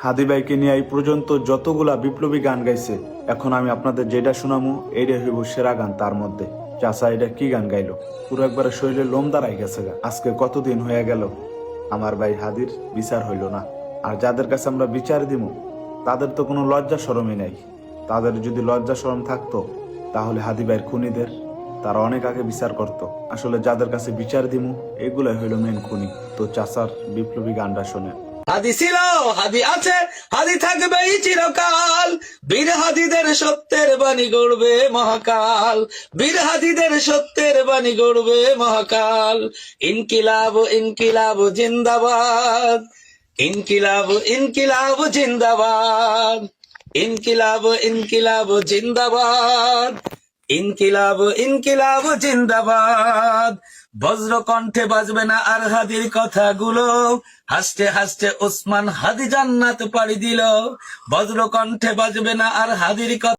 হাদি ভাইকে নিয়ে এই পর্যন্ত যতগুলা বিপ্লবী গান গাইছে, এখন আমি আপনাদের যেটা শোনামু এইটা হইব সেরা গান তার মধ্যে। চাচা এটা কি গান গাইলো, পুরো একবারে শরীরে লোম দাঁড়াই গেছে গা। আজকে কতদিন হয়ে গেল আমার ভাই হাদির বিচার হইল না। আর যাদের কাছে আমরা বিচার দিব তাদের তো কোনো লজ্জা শরমই নাই। তাদের যদি লজ্জা শরম থাকতো তাহলে হাদি ভাইয়ের খুনিদের তারা অনেক আগে বিচার করত। আসলে যাদের কাছে বিচার দিমু এগুলাই হইল মেন খুনি। তো চাচার বিপ্লবী গানটা শোনেন। হাদি ছিল, হাদি আছে, হাদি থাকবে চিরকাল। বীর হাদিদের সত্যের বাণী গড়বে মহাকাল। বীর হাদিদের সত্যের বাণী গড়বে মহাকাল। ইনকিলাব ইনকিলাব জিন্দাবাদ। ইনকিলাব ইনকিলাব জিন্দাবাদ। ইনকিলাব ইনকিলাব জিন্দাবাদ। ইনকিলাব ইনকিলাব জিন্দাবাদ। বজ্র কণ্ঠে বাজবে না আর হাদির কথাগুলো। হাসতে হাসতে ওসমান হাদি জান্নাত পাড়ি দিল। বজ্র কণ্ঠে বাজবে না আর হাদির কথা।